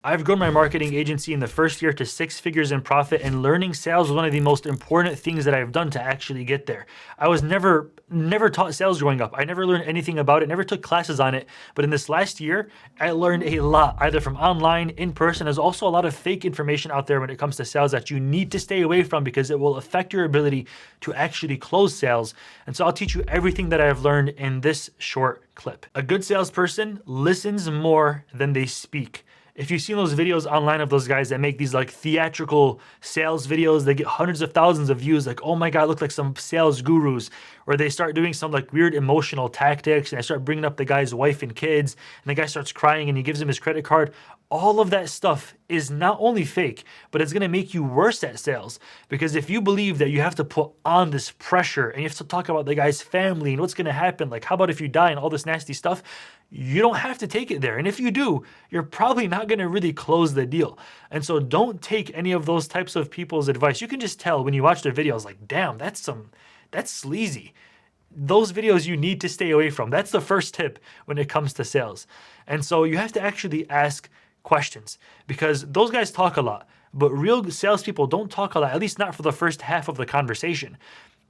I've grown my marketing agency in the first year to 6 figures in profit, and learning sales was one of the most important things that I've done to actually get there. I was never taught sales growing up. I never learned anything about it, never took classes on it. But in this last year, I learned a lot, either from online, in person. There's also a lot of fake information out there when it comes to sales that you need to stay away from because it will affect your ability to actually close sales. And so I'll teach you everything that I've learned in this short clip. A good salesperson listens more than they speak. If you've seen those videos online of those guys that make these like theatrical sales videos, they get hundreds of thousands of views, like, oh my God, look like some sales gurus. Or they start doing some like weird emotional tactics and they start bringing up the guy's wife and kids and the guy starts crying and he gives him his credit card. All of that stuff is not only fake, but it's going to make you worse at sales. Because if you believe that you have to put on this pressure and you have to talk about the guy's family and what's going to happen, like how about if you die and all this nasty stuff, you don't have to take it there. And if you do, you're probably not going to really close the deal. And so don't take any of those types of people's advice. You can just tell when you watch their videos, like, damn, that's sleazy. Those videos you need to stay away from. That's the first tip when it comes to sales. And so you have to actually ask questions because those guys talk a lot, but real salespeople don't talk a lot, at least not for the first half of the conversation.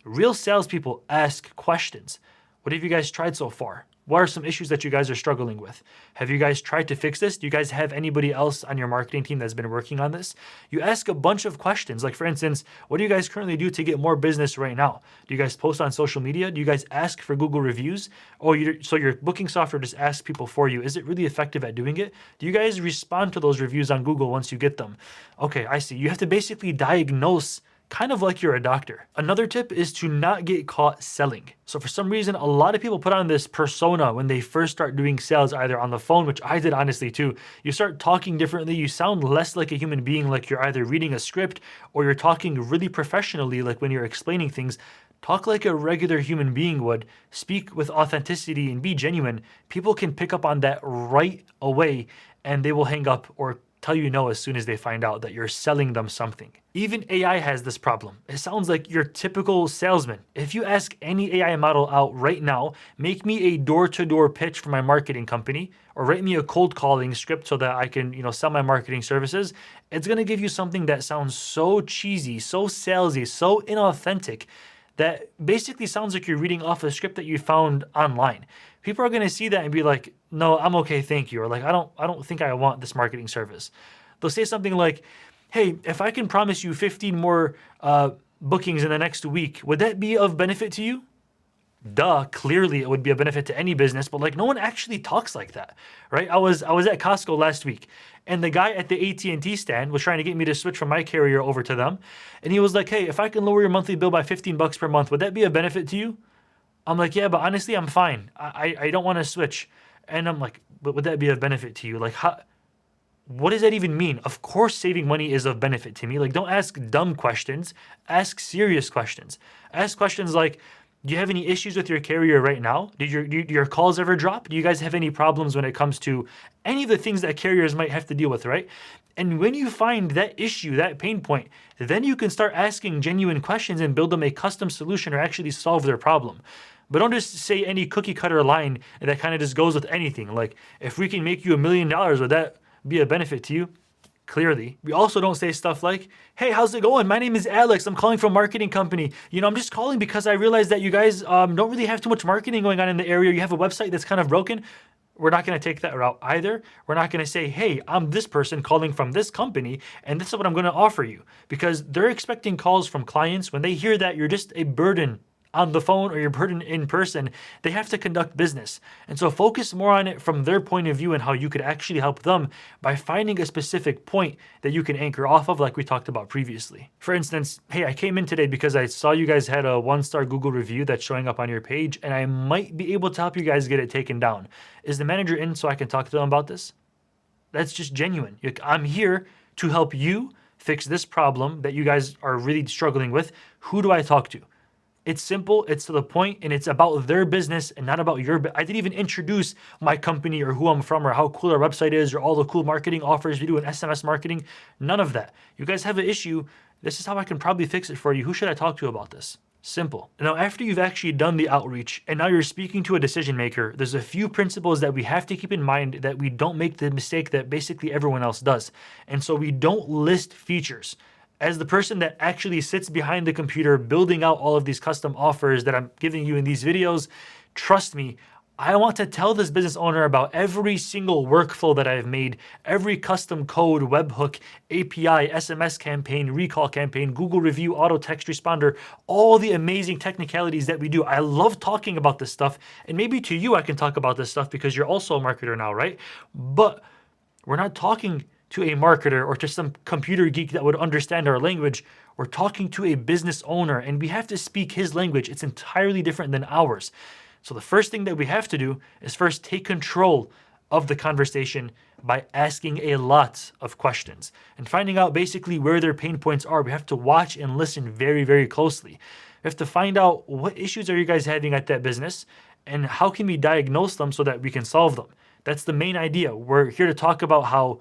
Real salespeople ask questions. What have you guys tried so far? What are some issues that you guys are struggling with? Have you guys tried to fix this? Do you guys have anybody else on your marketing team that's been working on this? You ask a bunch of questions. Like for instance, what do you guys currently do to get more business right now? Do you guys post on social media? Do you guys ask for Google reviews? So your booking software just asks people for you. Is it really effective at doing it? Do you guys respond to those reviews on Google once you get them? Okay, I see. You have to basically diagnose kind of like you're a doctor. Another tip is to not get caught selling. So for some reason, a lot of people put on this persona when they first start doing sales, either on the phone, which I did honestly too. You start talking differently. You sound less like a human being, like you're either reading a script or you're talking really professionally, like when you're explaining things. Talk like a regular human being would. Speak with authenticity and be genuine. People can pick up on that right away and they will hang up or tell you no as soon as they find out that you're selling them something. Even AI has this problem. It sounds like your typical salesman. If you ask any AI model out right now, make me a door-to-door pitch for my marketing company, or write me a cold calling script so that I can, sell my marketing services, it's gonna give you something that sounds so cheesy, so salesy, so inauthentic, that basically sounds like you're reading off a script that you found online. People are going to see that and be like, no, I'm okay, thank you. Or like, I don't think I want this marketing service. They'll say something like, hey, if I can promise you 15 more bookings in the next week, would that be of benefit to you? Duh, clearly it would be a benefit to any business, but like no one actually talks like that, right? I was at Costco last week and the guy at the AT&T stand was trying to get me to switch from my carrier over to them. And he was like, hey, if I can lower your monthly bill by $15 per month, would that be a benefit to you? I'm like, yeah, but honestly, I'm fine. I don't want to switch. And I'm like, but would that be of benefit to you? Like, what does that even mean? Of course, saving money is of benefit to me. Like, don't ask dumb questions. Ask serious questions. Ask questions like, do you have any issues with your carrier right now? Did your calls ever drop? Do you guys have any problems when it comes to any of the things that carriers might have to deal with, right? And when you find that issue, that pain point, then you can start asking genuine questions and build them a custom solution or actually solve their problem. But don't just say any cookie cutter line that kind of just goes with anything. Like, if we can make you $1 million, would that be a benefit to you? Clearly. We also don't say stuff like, hey, how's it going? My name is Alex. I'm calling from a marketing company. I'm just calling because I realized that you guys don't really have too much marketing going on in the area. You have a website that's kind of broken. We're not going to take that route either. We're not going to say, hey, I'm this person calling from this company, and this is what I'm going to offer you. Because they're expecting calls from clients. When they hear that you're just a burden on the phone or you're burdened in person, they have to conduct business. And so focus more on it from their point of view and how you could actually help them by finding a specific point that you can anchor off of, like we talked about previously. For instance, hey, I came in today because I saw you guys had a 1-star Google review that's showing up on your page, and I might be able to help you guys get it taken down. Is the manager in so I can talk to them about this? That's just genuine. I'm here to help you fix this problem that you guys are really struggling with. Who do I talk to? It's simple, it's to the point, and it's about their business and not about your business. I didn't even introduce my company or who I'm from or how cool our website is or all the cool marketing offers we do in SMS marketing. None of that. You guys have an issue. This is how I can probably fix it for you. Who should I talk to about this? Simple. Now, after you've actually done the outreach and now you're speaking to a decision maker, there's a few principles that we have to keep in mind that we don't make the mistake that basically everyone else does. And so we don't list features. As the person that actually sits behind the computer building out all of these custom offers that I'm giving you in these videos, trust me, I want to tell this business owner about every single workflow that I've made, every custom code, webhook, API, SMS campaign, recall campaign, Google review, auto text responder, all the amazing technicalities that we do. I love talking about this stuff. And maybe to you, I can talk about this stuff because you're also a marketer now, right? But we're not talking to a marketer or to some computer geek that would understand our language. We're talking to a business owner and we have to speak his language. It's entirely different than ours. So the first thing that we have to do is first take control of the conversation by asking a lot of questions and finding out basically where their pain points are. We have to watch and listen very, very closely. We have to find out what issues are you guys having at that business and how can we diagnose them so that we can solve them. That's the main idea. We're here to talk about how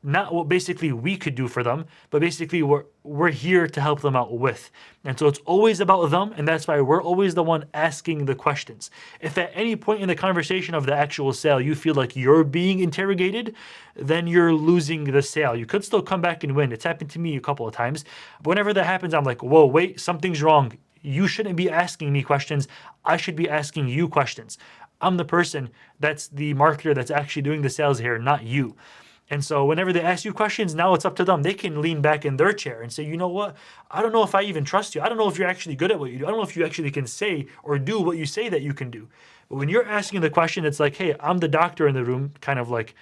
not what basically we could do for them, but basically we're here to help them out with. And so it's always about them, and that's why we're always the one asking the questions. If at any point in the conversation of the actual sale you feel like you're being interrogated, then you're losing the sale. You could still come back and win. It's happened to me a couple of times. But whenever that happens, I'm like, whoa, wait, something's wrong. You shouldn't be asking me questions. I should be asking you questions. I'm the person that's the marketer that's actually doing the sales here, not you. And so whenever they ask you questions, now it's up to them. They can lean back in their chair and say, you know what? I don't know if I even trust you. I don't know if you're actually good at what you do. I don't know if you actually can say or do what you say that you can do. But when you're asking the question, it's like, hey, I'm the doctor in the room, kind of like,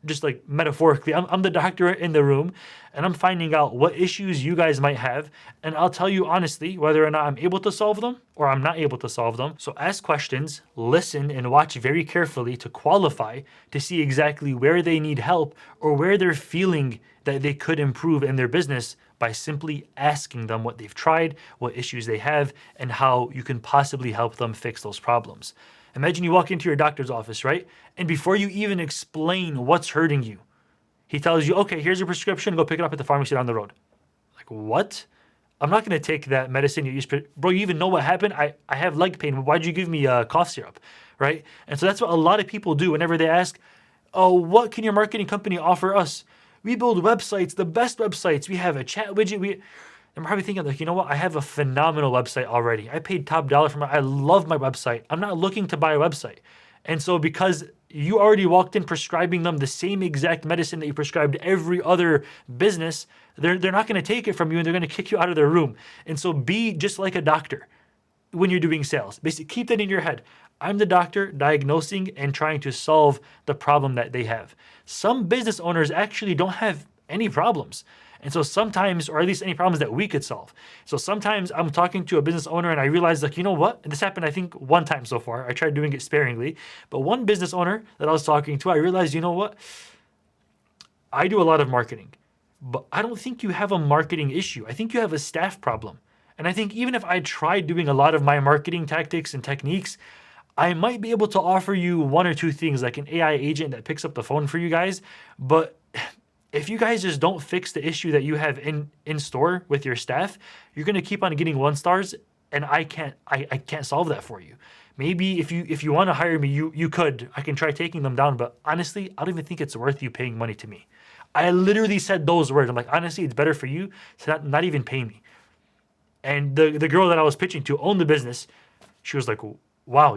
just like metaphorically, I'm the doctor in the room and I'm finding out what issues you guys might have. And I'll tell you honestly, whether or not I'm able to solve them or I'm not able to solve them. So ask questions, listen, and watch very carefully to qualify to see exactly where they need help or where they're feeling that they could improve in their business by simply asking them what they've tried, what issues they have, and how you can possibly help them fix those problems. Imagine you walk into your doctor's office, right? And before you even explain what's hurting you, he tells you, okay, here's your prescription. Go pick it up at the pharmacy down the road. Like, what? I'm not going to take that medicine you used. Bro, you even know what happened? I have leg pain. Why'd you give me a cough syrup, right? And so that's what a lot of people do whenever they ask, oh, what can your marketing company offer us? We build websites, the best websites. We have a chat widget. I'm probably thinking like, you know what? I have a phenomenal website already. I paid top dollar for I love my website. I'm not looking to buy a website. And so because you already walked in prescribing them the same exact medicine that you prescribed every other business, they're not going to take it from you and they're going to kick you out of their room. And so be just like a doctor when you're doing sales. Basically, keep that in your head. I'm the doctor diagnosing and trying to solve the problem that they have. Some business owners actually don't have any problems. And so sometimes, or at least any problems that we could solve. So sometimes I'm talking to a business owner and I realize like, you know what? And this happened, I think, one time so far. I tried doing it sparingly. But one business owner that I was talking to, I realized, you know what? I do a lot of marketing, but I don't think you have a marketing issue. I think you have a staff problem. And I think even if I tried doing a lot of my marketing tactics and techniques, I might be able to offer you one or two things like an AI agent that picks up the phone for you guys. But if you guys just don't fix the issue that you have in store with your staff, you're going to keep on getting 1 stars and I can't solve that for you. Maybe if you want to hire me, you could. I can try taking them down, but honestly, I don't even think it's worth you paying money to me. I literally said those words. I'm like, honestly, it's better for you to not even pay me. And the girl that I was pitching to owned the business. She was like, wow,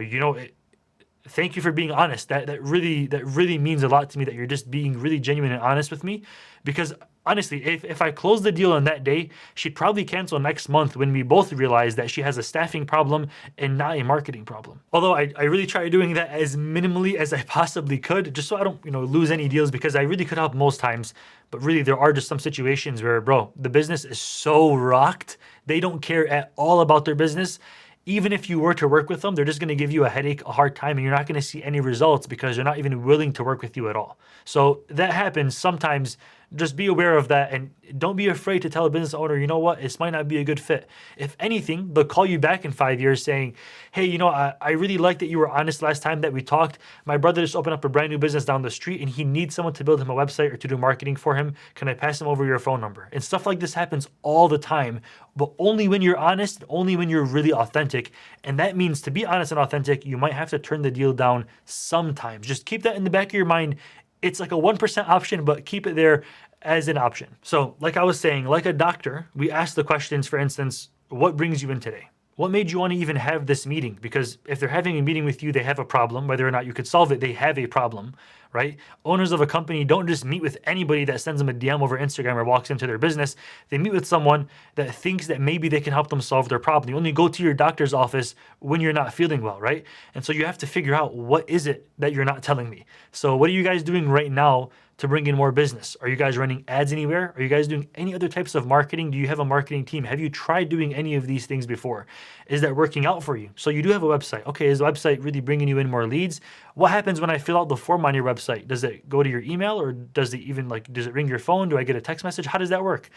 thank you for being honest. That really means a lot to me that you're just being really genuine and honest with me. Because honestly, if I close the deal on that day, she'd probably cancel next month when we both realize that she has a staffing problem and not a marketing problem. Although I really tried doing that as minimally as I possibly could, just so I don't lose any deals, because I really could help most times. But really, there are just some situations where, bro, the business is so rocked. They don't care at all about their business. even if you were to work with them, they're just going to give you a headache, a hard time, and you're not going to see any results because they're not even willing to work with you at all. So that happens sometimes. Just be aware of that and don't be afraid to tell a business owner, you know what, this might not be a good fit. If anything, they'll call you back in 5 years saying, hey, I really like that you were honest last time that we talked. My brother just opened up a brand new business down the street and he needs someone to build him a website or to do marketing for him. Can I pass him over your phone number? And stuff like this happens all the time, but only when you're honest, only when you're really authentic. And that means to be honest and authentic, you might have to turn the deal down sometimes. Just keep that in the back of your mind. It's like a 1% option, but keep it there as an option. So like I was saying, like a doctor, we ask the questions, for instance, what brings you in today? What made you want to even have this meeting? Because if they're having a meeting with you, they have a problem. Whether or not you could solve it, they have a problem, right? Owners of a company don't just meet with anybody that sends them a DM over Instagram or walks into their business. They meet with someone that thinks that maybe they can help them solve their problem. You only go to your doctor's office when you're not feeling well, right? And so you have to figure out, what is it that you're not telling me? So what are you guys doing right now to bring in more business? Are you guys running ads anywhere? Are you guys doing any other types of marketing? Do you have a marketing team? Have you tried doing any of these things before? Is that working out for you? So you do have a website. Okay, is the website really bringing you in more leads? What happens when I fill out the form on your website? Does it go to your email, or does it even does it ring your phone? Do I get a text message? How does that work?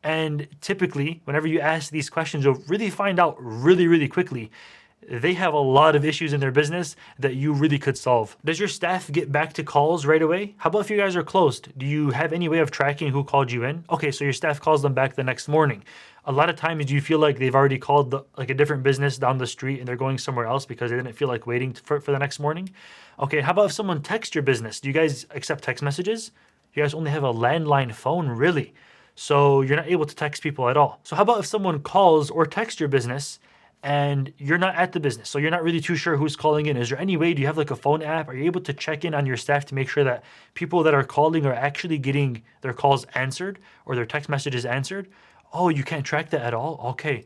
And typically, whenever you ask these questions, you'll really find out really, really quickly they have a lot of issues in their business that you really could solve. Does your staff get back to calls right away? How about if you guys are closed? Do you have any way of tracking who called you in? Okay, so your staff calls them back the next morning. A lot of times you feel like they've already called a different business down the street and they're going somewhere else because they didn't feel like waiting for the next morning. Okay, how about if someone texts your business? Do you guys accept text messages? You guys only have a landline phone, really? So you're not able to text people at all. So how about if someone calls or texts your business and you're not at the business, so you're not really too sure who's calling in? Is there any way, do you have like a phone app? Are you able to check in on your staff to make sure that people that are calling are actually getting their calls answered or their text messages answered? Oh, you can't track that at all? Okay.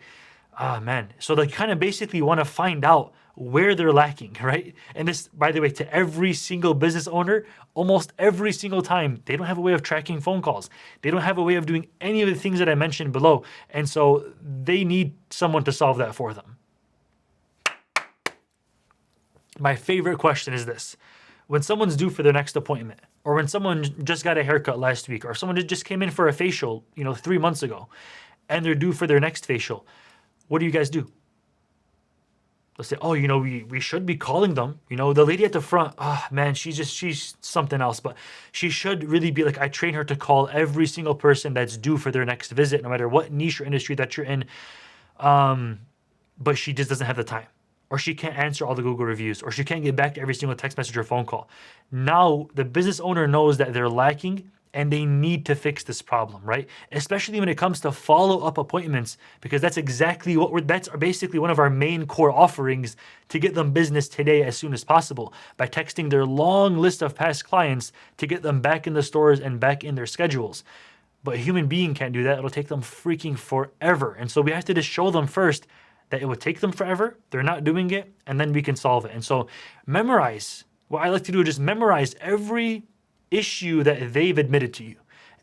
Ah, man. So they kind of basically want to find out where they're lacking, right? And this, by the way, to every single business owner, almost every single time, they don't have a way of tracking phone calls. They don't have a way of doing any of the things that I mentioned below. And so they need someone to solve that for them. My favorite question is this. When someone's due for their next appointment, or when someone just got a haircut last week, or someone just came in for a facial, 3 months ago, and they're due for their next facial, what do you guys do? They'll say, oh, we should be calling them. The lady at the front, man, she's something else, but she should really be like, I train her to call every single person that's due for their next visit, no matter what niche or industry that you're in. But she just doesn't have the time, or she can't answer all the Google reviews, or she can't get back to every single text message or phone call. Now the business owner knows that they're lacking and they need to fix this problem, right? Especially when it comes to follow-up appointments, because that's exactly that's basically one of our main core offerings to get them business today as soon as possible, by texting their long list of past clients to get them back in the stores and back in their schedules. But a human being can't do that. It'll take them freaking forever. And so we have to just show them first that it would take them forever, they're not doing it, and then we can solve it. And so memorize. What I like to do is just memorize every issue that they've admitted to you,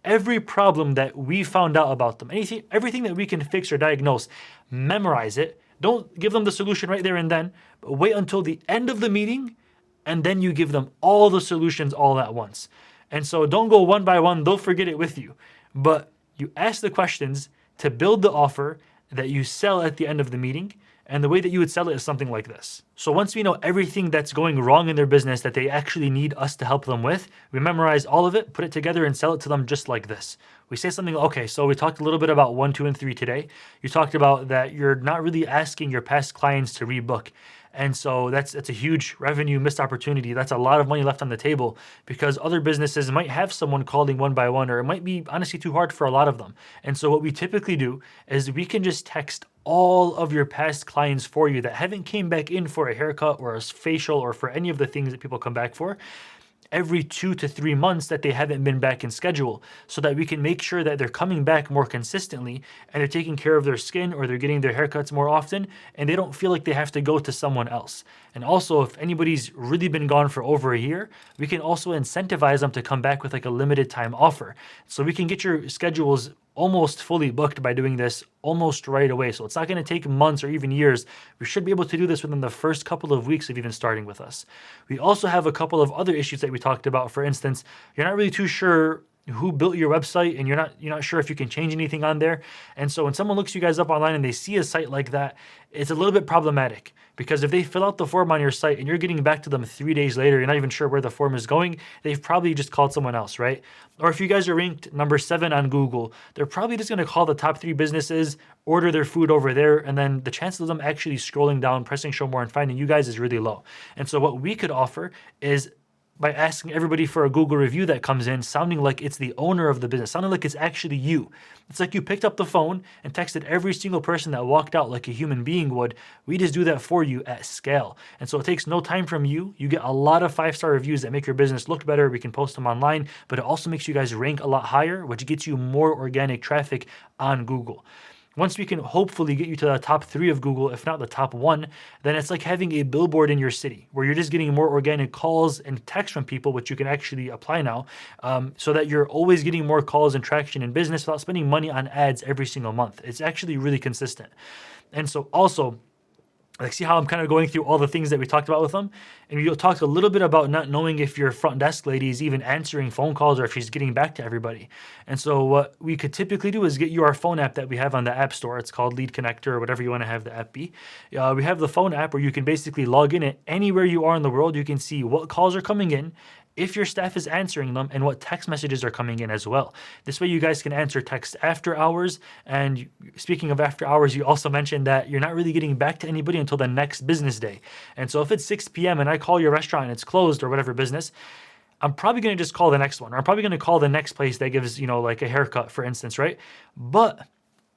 every problem that we found out about them, everything that we can fix or diagnose. Memorize it. Don't give them the solution right there and then, but wait until the end of the meeting, and then you give them all the solutions all at once. And so don't go one by one, they'll forget it with you. But you ask the questions to build the offer that you sell at the end of the meeting. And the way that you would sell it is something like this. So once we know everything that's going wrong in their business that they actually need us to help them with, we memorize all of it, put it together, and sell it to them just like this. We say something, okay, so we talked a little bit about 1, 2, and 3 today. You talked about that you're not really asking your past clients to rebook. And so that's a huge revenue missed opportunity. That's a lot of money left on the table, because other businesses might have someone calling one by one, or it might be honestly too hard for a lot of them. And so what we typically do is we can just text all of your past clients for you that haven't came back in for a haircut or a facial or for any of the things that people come back for, every 2 to 3 months that they haven't been back in schedule, so that we can make sure that they're coming back more consistently and they're taking care of their skin, or they're getting their haircuts more often, and they don't feel like they have to go to someone else. And also, if anybody's really been gone for over a year, we can also incentivize them to come back with like a limited time offer. So we can get your schedules almost fully booked by doing this almost right away. So it's not going to take months or even years. We should be able to do this within the first couple of weeks of even starting with us. We also have a couple of other issues that we talked about. For instance, you're not really too sure who built your website and you're not sure if you can change anything on there. And so when someone looks you guys up online and they see a site like that, it's a little bit problematic, because if they fill out the form on your site and you're getting back to them 3 days later, you're not even sure where the form is going, they've probably just called someone else, right? Or if you guys are ranked number 7 on Google, they're probably just going to call the top 3 businesses, order their food over there, and then the chances of them actually scrolling down, pressing show more and finding you guys is really low. And so what we could offer is, by asking everybody for a Google review that comes in, sounding like it's the owner of the business, sounding like it's actually you. It's like you picked up the phone and texted every single person that walked out like a human being would. We just do that for you at scale. And so it takes no time from you. You get a lot of 5-star reviews that make your business look better. We can post them online, but it also makes you guys rank a lot higher, which gets you more organic traffic on Google. Once we can hopefully get you to the top 3 of Google, if not the top 1, then it's like having a billboard in your city where you're just getting more organic calls and texts from people, which you can actually apply now, so that you're always getting more calls and traction in business without spending money on ads every single month. It's actually really consistent. And so also, like, see how I'm kind of going through all the things that we talked about with them? And we talked a little bit about not knowing if your front desk lady is even answering phone calls or if she's getting back to everybody. And so what we could typically do is get you our phone app that we have on the App Store. It's called Lead Connector, or whatever you want to have the app be. We have the phone app where you can basically log in at anywhere you are in the world. You can see what calls are coming in, if your staff is answering them, and what text messages are coming in as well. This way you guys can answer text after hours. And speaking of after hours, you also mentioned that you're not really getting back to anybody until the next business day. And so if it's 6 p.m. and I call your restaurant and it's closed or whatever business, I'm probably going to just call the next one. Or I'm probably going to call the next place that gives, like a haircut, for instance, right? But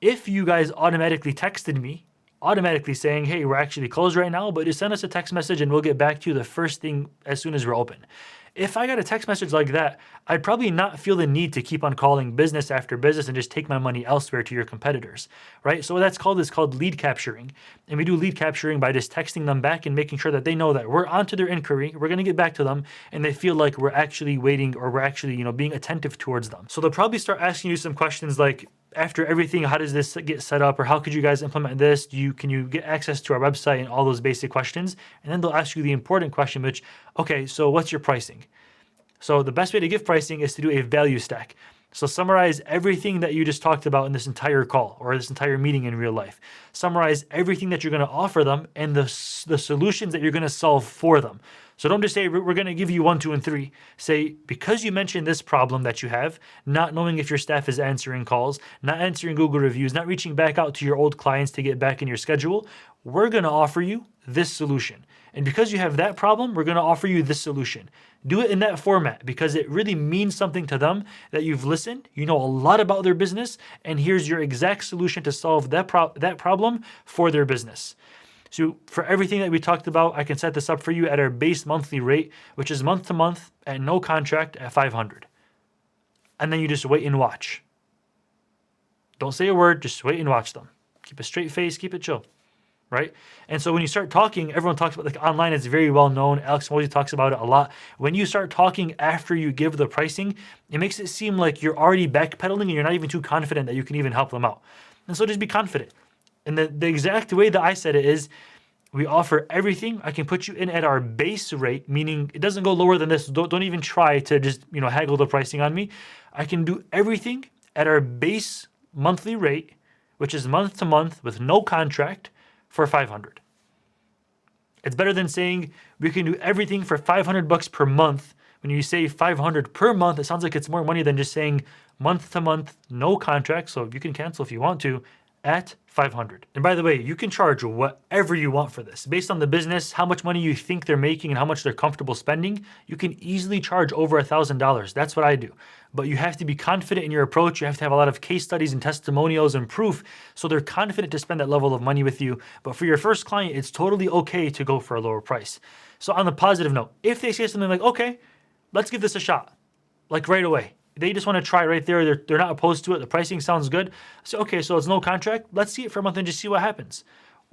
if you guys automatically texted me, automatically saying, hey, we're actually closed right now, but just send us a text message and we'll get back to you the first thing as soon as we're open. If I got a text message like that, I'd probably not feel the need to keep on calling business after business and just take my money elsewhere to your competitors, right? So what that's called is called lead capturing. And we do lead capturing by just texting them back and making sure that they know that we're onto their inquiry, we're going to get back to them, and they feel like we're actually waiting, or we're actually, being attentive towards them. So they'll probably start asking you some questions like, after everything, how does this get set up? Or how could you guys implement this? Can you get access to our website, and all those basic questions? And then they'll ask you the important question, which, okay, so what's your pricing? So the best way to give pricing is to do a value stack. So summarize everything that you just talked about in this entire call or this entire meeting in real life. Summarize everything that you're going to offer them and the solutions that you're going to solve for them. So don't just say, we're going to give you 1, 2, and 3. Say, because you mentioned this problem that you have, not knowing if your staff is answering calls, not answering Google reviews, not reaching back out to your old clients to get back in your schedule, we're going to offer you this solution. And because you have that problem, we're going to offer you this solution. Do it in that format, because it really means something to them that you've listened, you know a lot about their business, and here's your exact solution to solve that problem for their business. So for everything that we talked about, I can set this up for you at our base monthly rate, which is month to month at no contract at $500. And then you just wait and watch. Don't say a word, just wait and watch them. Keep a straight face, keep it chill. Right? And so when you start talking, everyone talks about, like, online, it's very well known. Alex Mosey talks about it a lot. When you start talking after you give the pricing, it makes it seem like you're already backpedaling and you're not even too confident that you can even help them out. And so just be confident. And the exact way that I said it is, we offer everything. I can put you in at our base rate, meaning it doesn't go lower than this. Don't even try to just, haggle the pricing on me. I can do everything at our base monthly rate, which is month to month with no contract, for $500. It's better than saying we can do everything for $500 per month. When you say $500 per month, it sounds like it's more money than just saying month to month, no contract. So you can cancel if you want to, at $500. And by the way, you can charge whatever you want for this. Based on the business, how much money you think they're making and how much they're comfortable spending, you can easily charge over $1,000. That's what I do. But you have to be confident in your approach. You have to have a lot of case studies and testimonials and proof, so they're confident to spend that level of money with you. But for your first client, it's totally okay to go for a lower price. So on the positive note, if they say something like, okay, let's give this a shot, like right away, they just want to try right there. They're not opposed to it. The pricing sounds good. So, okay, so it's no contract. Let's see it for a month and just see what happens.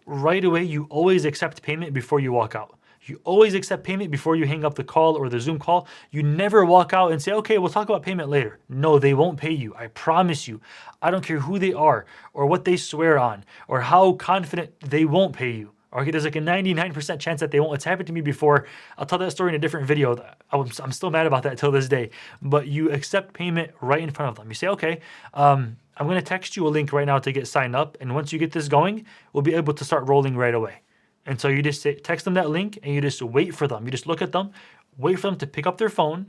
Right away, you always accept payment before you walk out. You always accept payment before you hang up the call or the Zoom call. You never walk out and say, okay, we'll talk about payment later. No, they won't pay you. I promise you. I don't care who they are or what they swear on or how confident they won't pay you. Okay, there's like a 99% chance that they won't. It's happened to me before. I'll tell that story in a different video. I'm still mad about that till this day. But you accept payment right in front of them. You say, okay, I'm going to text you a link right now to get signed up. And once you get this going, we'll be able to start rolling right away. And so you just text them that link and you just wait for them. You just look at them, wait for them to pick up their phone,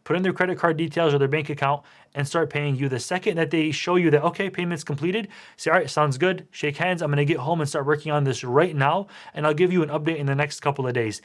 put in their credit card details or their bank account, and start paying you. The second that they show you that, okay, payment's completed, say, all right, sounds good, shake hands, I'm going to get home and start working on this right now, and I'll give you an update in the next couple of days.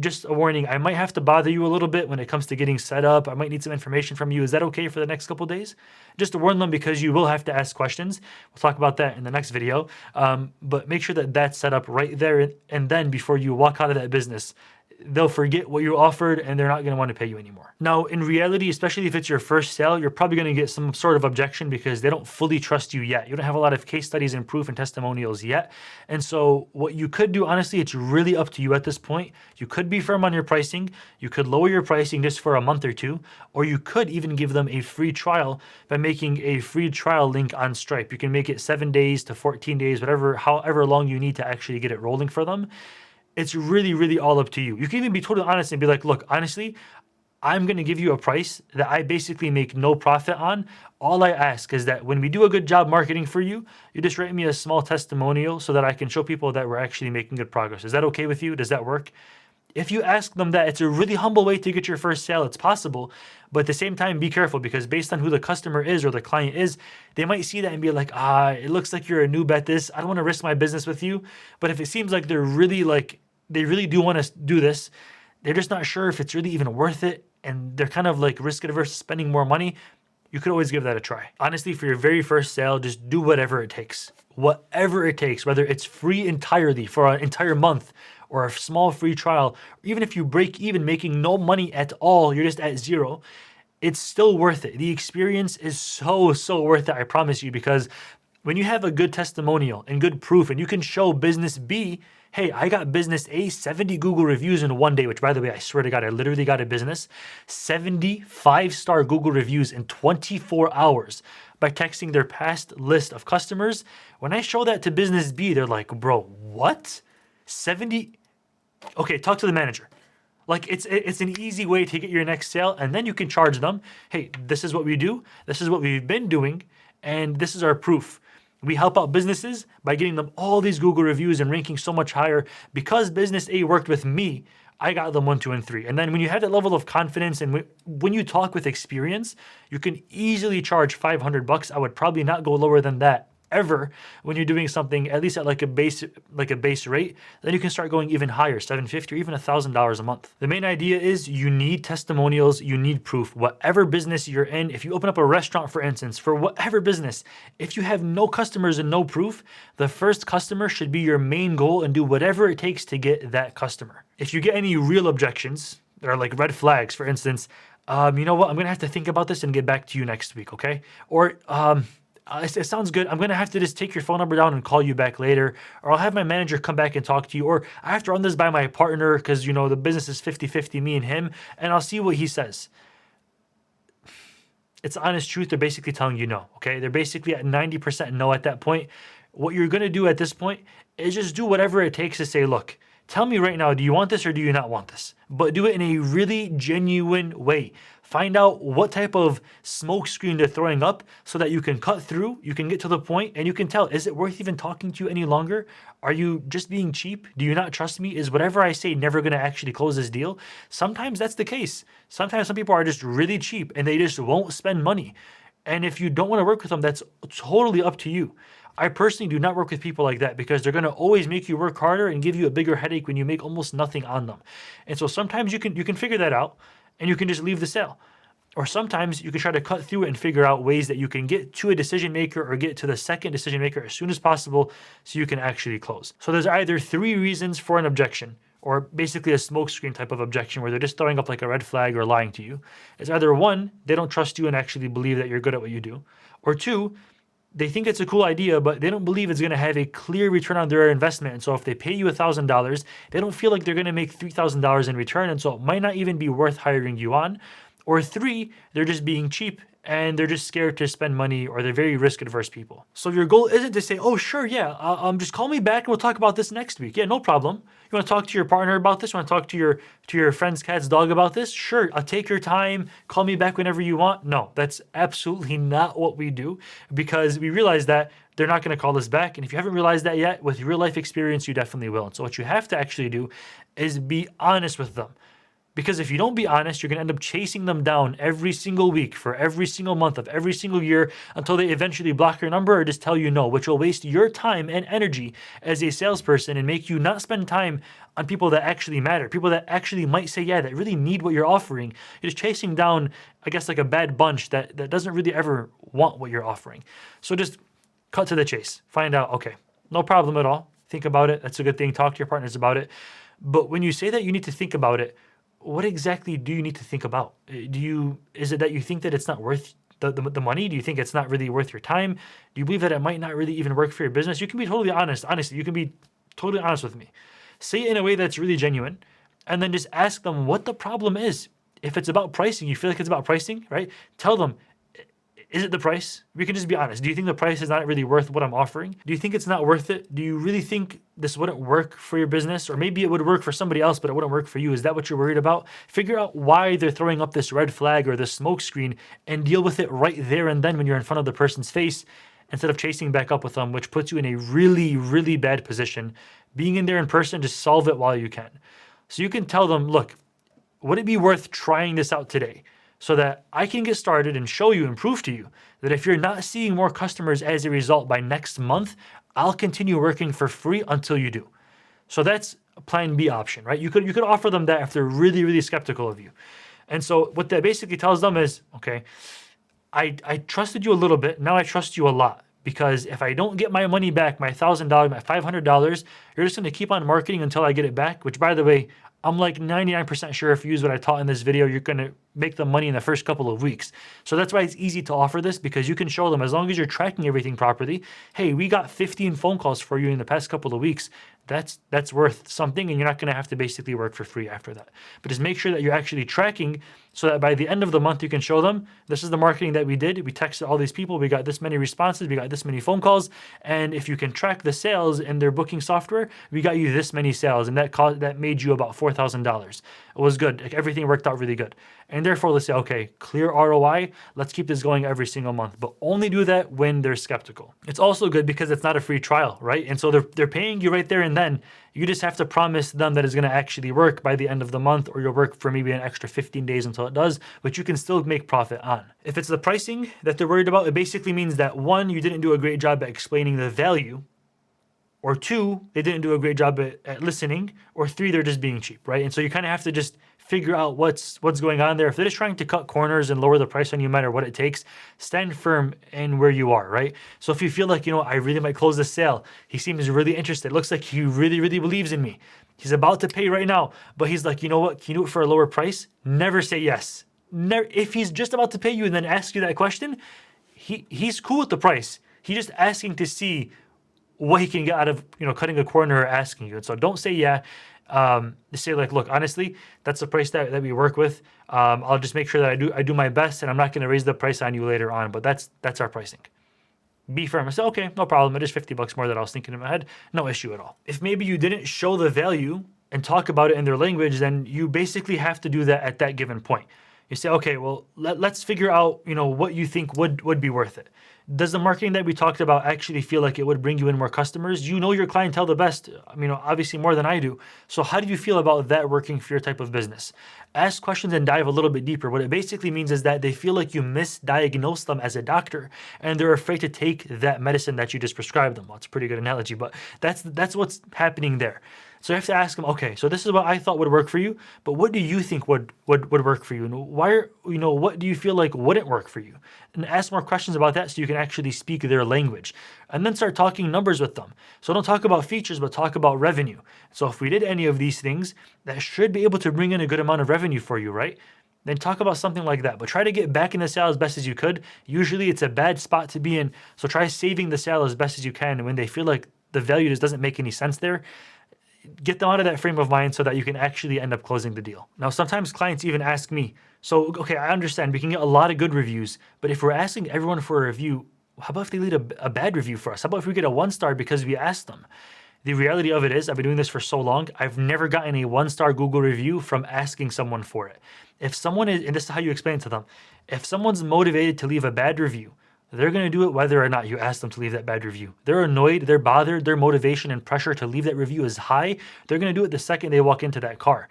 Just a warning, I might have to bother you a little bit when it comes to getting set up. I might need some information from you. Is that okay for the next couple of days? Just to warn them, because you will have to ask questions. We'll talk about that in the next video. But make sure that that's set up right there and then before you walk out of that business. They'll forget what you offered and they're not going to want to pay you anymore. Now, in reality, especially if it's your first sale, you're probably going to get some sort of objection because they don't fully trust you yet. You don't have a lot of case studies and proof and testimonials yet. And so what you could do, honestly, it's really up to you at this point. You could be firm on your pricing. You could lower your pricing just for a month or two, or you could even give them a free trial by making a free trial link on Stripe. You can make it 7 days to 14 days, however long you need to actually get it rolling for them. It's really, really all up to you. You can even be totally honest and be like, look, honestly, I'm going to give you a price that I basically make no profit on. All I ask is that when we do a good job marketing for you, you just write me a small testimonial so that I can show people that we're actually making good progress. Is that okay with you? Does that work? If you ask them that, it's a really humble way to get your first sale. It's possible, but at the same time, be careful because based on who the customer is or the client is, they might see that and be like, it looks like you're a noob at this. I don't want to risk my business with you. But if it seems like they really do want to do this, they're just not sure if it's really even worth it, and they're kind of like risk averse, spending more money, you could always give that a try. Honestly, for your very first sale, just do whatever it takes. Whatever it takes, whether it's free entirely for an entire month or a small free trial, or even if you break even making no money at all, you're just at zero, it's still worth it. The experience is so worth it, I promise you, because when you have a good testimonial and good proof and you can show business B, hey, I got business A 70 Google reviews in one day, which by the way, I swear to God, I literally got a business 70 5-star Google reviews in 24 hours by texting their past list of customers. When I show that to business B, they're like, bro, what? 70? Okay, talk to the manager. Like it's an easy way to get your next sale, and then you can charge them, hey, this is what we do, this is what we've been doing, and this is our proof. We help out businesses by getting them all these Google reviews and ranking so much higher. Because business A worked with me, I got them 1, 2, and 3. And then when you have that level of confidence and when you talk with experience, you can easily charge $500. I would probably not go lower than that ever when you're doing something at least at like a base rate. Then you can start going even higher, $750 or even $1,000 a month. The main idea is you need testimonials, you need proof. Whatever business you're in, if you open up a restaurant, for instance, for whatever business, if you have no customers and no proof, the first customer should be your main goal and do whatever it takes to get that customer. If you get any real objections or like red flags, for instance, you know what, I'm gonna have to think about this and get back to you next week, okay? Or it sounds good. I'm going to have to just take your phone number down and call you back later, or I'll have my manager come back and talk to you, or I have to run this by my partner because, you know, the business is 50-50, me and him, and I'll see what he says. It's the honest truth. They're basically telling you no, okay? They're basically at 90% no at that point. What you're going to do at this point is just do whatever it takes to say, look, tell me right now, do you want this or do you not want this? But do it in a really genuine way. Find out what type of smoke screen they're throwing up so that you can cut through, you can get to the point, and you can tell, is it worth even talking to you any longer? Are you just being cheap? Do you not trust me? Is whatever I say never going to actually close this deal? Sometimes that's the case. Sometimes some people are just really cheap and they just won't spend money. And if you don't want to work with them, that's totally up to you. I personally do not work with people like that because they're going to always make you work harder and give you a bigger headache when you make almost nothing on them. And so sometimes you can figure that out and you can just leave the sale. Or sometimes you can try to cut through it and figure out ways that you can get to a decision maker or get to the second decision maker as soon as possible so you can actually close. So there's either 3 reasons for an objection, or basically a smokescreen type of objection where they're just throwing up like a red flag or lying to you. It's either 1, they don't trust you and actually believe that you're good at what you do, or 2, they think it's a cool idea, but they don't believe it's going to have a clear return on their investment. And so if they pay you $1,000, they don't feel like they're going to make $3,000 in return. And so it might not even be worth hiring you on. Or three, they're just being cheap and they're just scared to spend money, or they're very risk adverse people. So your goal isn't to say, oh, sure, yeah, just call me back and we'll talk about this next week. Yeah, no problem. You want to talk to your partner about this? You want to talk to your friend's cat's dog about this? Sure, I'll take your time. Call me back whenever you want. No, that's absolutely not what we do, because we realize that they're not going to call us back. And if you haven't realized that yet, with real life experience, you definitely will. And so what you have to actually do is be honest with them. Because if you don't be honest, you're going to end up chasing them down every single week for every single month of every single year until they eventually block your number or just tell you no, which will waste your time and energy as a salesperson and make you not spend time on people that actually matter, people that actually might say, yeah, that really need what you're offering. You're just chasing down, I guess, like a bad bunch that doesn't really ever want what you're offering. So just cut to the chase. Find out, okay, no problem at all. Think about it. That's a good thing. Talk to your partners about it. But when you say that you need to think about it, what exactly do you need to think about? Is it that you think that it's not worth the money? Do you think it's not really worth your time? Do you believe that it might not really even work for your business? You can be totally honest. Honestly, you can be totally honest with me. Say it in a way that's really genuine, and then just ask them what the problem is. If it's about pricing, you feel like it's about pricing, right? Tell them, is it the price? We can just be honest. Do you think the price is not really worth what I'm offering? Do you think it's not worth it? Do you really think this wouldn't work for your business? Or maybe it would work for somebody else, but it wouldn't work for you. Is that what you're worried about? Figure out why they're throwing up this red flag or this smoke screen and deal with it right there and then when you're in front of the person's face, instead of chasing back up with them, which puts you in a really, really bad position. Being in there in person, just solve it while you can. So you can tell them, look, would it be worth trying this out today? So that I can get started and show you and prove to you that if you're not seeing more customers as a result by next month, I'll continue working for free until you do. So that's a plan B option, right? You could offer them that if they're really, really skeptical of you. And so what that basically tells them is, okay, I trusted you a little bit. Now I trust you a lot. Because if I don't get my money back, my $1,000, my $500, you're just going to keep on marketing until I get it back, which, by the way, I'm like 99% sure if you use what I taught in this video, you're going to make the money in the first couple of weeks. So that's why it's easy to offer this, because you can show them, as long as you're tracking everything properly, hey, we got 15 phone calls for you in the past couple of weeks. That's worth something, and you're not going to have to basically work for free after that. But just make sure that you're actually tracking so that by the end of the month, you can show them, this is the marketing that we did. We texted all these people. We got this many responses. We got this many phone calls. And if you can track the sales in their booking software, we got you this many sales. And that made you about $4,000. It was good. Like, everything worked out really good. And therefore, let's say, okay, clear ROI. Let's keep this going every single month, but only do that when they're skeptical. It's also good because it's not a free trial, right? And so they're paying you right there and then. You just have to promise them that it's going to actually work by the end of the month, or you'll work for maybe an extra 15 days until it does, but you can still make profit on. If it's the pricing that they're worried about, it basically means that one, you didn't do a great job at explaining the value, or two, they didn't do a great job at listening, or three, they're just being cheap, right? And so you kind of have to just figure out what's going on there. If they're just trying to cut corners and lower the price on you, no matter what it takes, stand firm in where you are, right? So if you feel like, I really might close this sale. He seems really interested. Looks like he really, really believes in me. He's about to pay right now, but he's like, you know what? Can you do it for a lower price? Never say yes. Never. If he's just about to pay you and then ask you that question, he's cool with the price. He's just asking to see what he can get out of, cutting a corner or asking you. And so don't say yeah. Just say, like, look, honestly, that's the price that we work with. I'll just make sure that I do my best, and I'm not going to raise the price on you later on, but that's our pricing. Be firm. I say, okay, no problem. It is $50 more than I was thinking in my head. No issue at all. If maybe you didn't show the value and talk about it in their language, then you basically have to do that at that given point. You say, okay, well, let's figure out, what you think would be worth it. Does the marketing that we talked about actually feel like it would bring you in more customers? You know your clientele the best, obviously more than I do. So how do you feel about that working for your type of business? Ask questions and dive a little bit deeper. What it basically means is that they feel like you misdiagnosed them as a doctor, and they're afraid to take that medicine that you just prescribed them. Well, it's a pretty good analogy, but that's what's happening there. So you have to ask them, okay, so this is what I thought would work for you, but what do you think would work for you? And what do you feel like wouldn't work for you? And ask more questions about that so you can actually speak their language. And then start talking numbers with them. So don't talk about features, but talk about revenue. So if we did any of these things, that should be able to bring in a good amount of revenue for you, right? then talk about something like that. But try to get back in the sale as best as you could. Usually it's a bad spot to be in. So try saving the sale as best as you can. And when they feel like the value just doesn't make any sense there, get them out of that frame of mind so that you can actually end up closing the deal. Now, sometimes clients even ask me, so, okay, I understand we can get a lot of good reviews, but if we're asking everyone for a review, how about if they leave a bad review for us? How about if we get a 1-star because we asked them? The reality of it is, I've been doing this for so long, I've never gotten a 1-star Google review from asking someone for it. If someone is, and this is how you explain it to them, if someone's motivated to leave a bad review, they're going to do it whether or not you ask them to leave that bad review. They're annoyed, they're bothered, their motivation and pressure to leave that review is high. They're going to do it the second they walk into that car.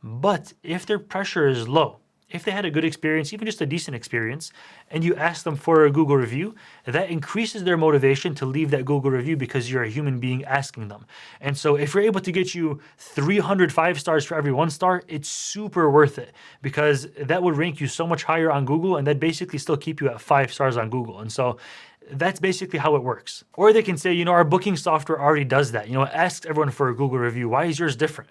But if their pressure is low, if they had a good experience, even just a decent experience, and you ask them for a Google review, that increases their motivation to leave that Google review because you're a human being asking them. And so if we're able to get you 300 5-stars for every 1-star, it's super worth it because that would rank you so much higher on Google and that basically still keep you at 5 stars on Google. And so that's basically how it works. Or they can say, our booking software already does that. It asks everyone for a Google review. Why is yours different?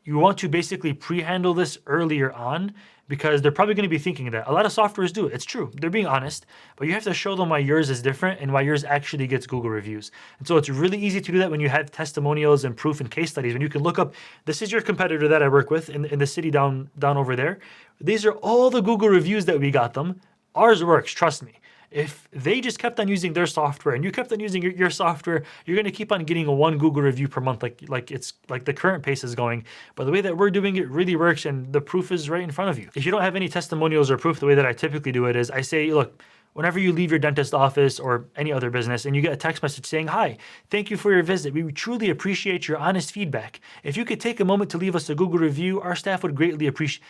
You want to basically pre-handle this earlier on because they're probably going to be thinking that. A lot of softwares do it. It's true. They're being honest, but you have to show them why yours is different and why yours actually gets Google reviews. And so it's really easy to do that when you have testimonials and proof and case studies. When you can look up, this is your competitor that I work with in the city down over there. These are all the Google reviews that we got them. Ours works, trust me. If they just kept on using their software and you kept on using your software, you're going to keep on getting a 1 Google review per month like it's like the current pace is going. But the way that we're doing it really works and the proof is right in front of you. If you don't have any testimonials or proof, the way that I typically do it is I say, look, whenever you leave your dentist office or any other business and you get a text message saying, hi, thank you for your visit. We truly appreciate your honest feedback. If you could take a moment to leave us a Google review, our staff would greatly appreciate.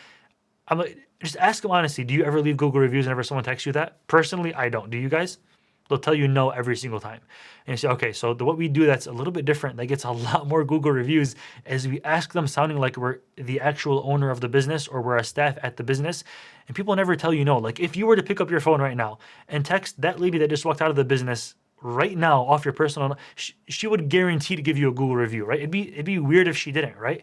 I'm like, just ask them honestly, do you ever leave Google reviews whenever someone texts you that? Personally, I don't. Do you guys? They'll tell you no every single time. And you say, okay, so what we do that's a little bit different, that gets a lot more Google reviews, is we ask them sounding like we're the actual owner of the business or we're a staff at the business. And people never tell you no. Like if you were to pick up your phone right now and text that lady that just walked out of the business right now off your personal, she would guarantee to give you a Google review, right? It'd be weird if she didn't, right?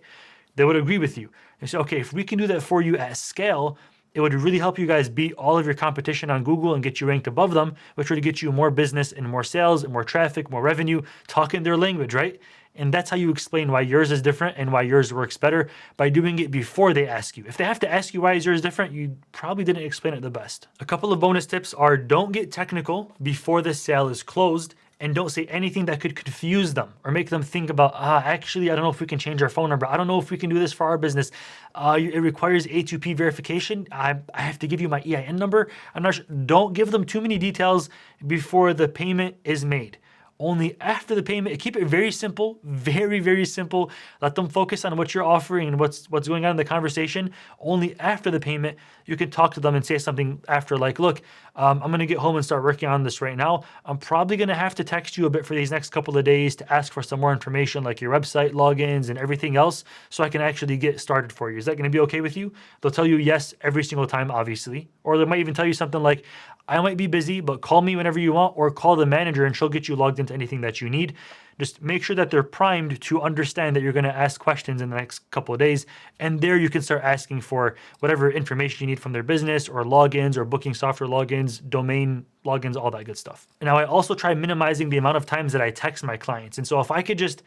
They would agree with you. And say, okay, if we can do that for you at scale, it would really help you guys beat all of your competition on Google and get you ranked above them, which would get you more business and more sales and more traffic, more revenue, talking their language, right? And that's how you explain why yours is different and why yours works better, by doing it before they ask you. If they have to ask you why is yours different, you probably didn't explain it the best. A couple of bonus tips are don't get technical before the sale is closed. And don't say anything that could confuse them or make them think about, actually, I don't know if we can change our phone number. I don't know if we can do this for our business. It requires A2P verification. I have to give you my EIN number. I'm not sure. Don't give them too many details before the payment is made. Only after the payment, keep it very simple, very, very simple. Let them focus on what you're offering and what's going on in the conversation. Only after the payment, you can talk to them and say something after like, look, I'm going to get home and start working on this right now. I'm probably going to have to text you a bit for these next couple of days to ask for some more information like your website logins and everything else so I can actually get started for you. Is that going to be okay with you? They'll tell you yes every single time, obviously. Or they might even tell you something like, I might be busy, but call me whenever you want, or call the manager and she'll get you logged into anything that you need. Just make sure that they're primed to understand that you're going to ask questions in the next couple of days. And there you can start asking for whatever information you need from their business or logins or booking software logins, domain logins, all that good stuff. And now I also try minimizing the amount of times that I text my clients. And so if I could just,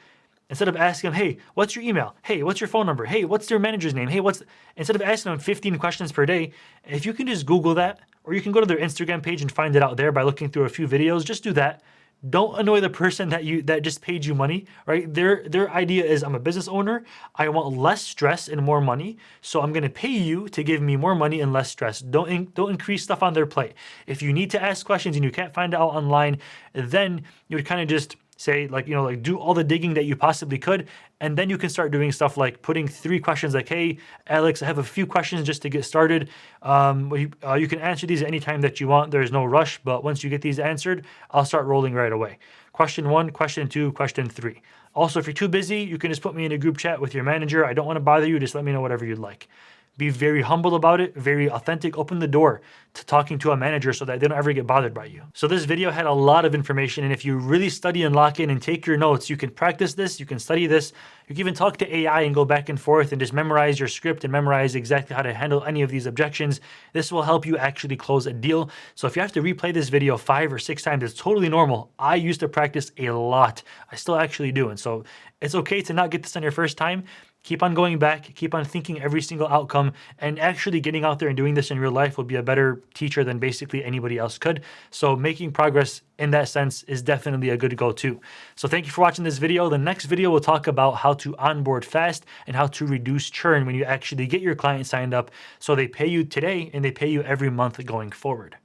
instead of asking them, hey, what's your email? Hey, what's your phone number? Hey, what's their manager's name? Hey, instead of asking them 15 questions per day, if you can just Google that, or you can go to their Instagram page and find it out there by looking through a few videos, just do that. Don't annoy the person that just paid you money, right? Their idea is, I'm a business owner. I want less stress and more money. So I'm going to pay you to give me more money and less stress. Don't increase stuff on their plate. If you need to ask questions and you can't find it out online, then you would kind of just say like do all the digging that you possibly could. And then you can start doing stuff like putting 3 questions like, hey, Alex, I have a few questions just to get started. You can answer these anytime that you want. There's no rush, but once you get these answered, I'll start rolling right away. Question 1, question 2, question 3. Also, if you're too busy, you can just put me in a group chat with your manager. I don't want to bother you. Just let me know whatever you'd like. Be very humble about it, very authentic, open the door to talking to a manager so that they don't ever get bothered by you. So this video had a lot of information, and if you really study and lock in and take your notes, you can practice this, you can study this, you can even talk to AI and go back and forth and just memorize your script and memorize exactly how to handle any of these objections. This will help you actually close a deal. So if you have to replay this video 5 or 6 times, it's totally normal. I used to practice a lot. I still actually do. And so it's okay to not get this on your first time. Keep on going back, keep on thinking every single outcome, and actually getting out there and doing this in real life will be a better teacher than basically anybody else could. So making progress in that sense is definitely a good go-to. So thank you for watching this video. The next video will talk about how to onboard fast and how to reduce churn when you actually get your client signed up so they pay you today and they pay you every month going forward.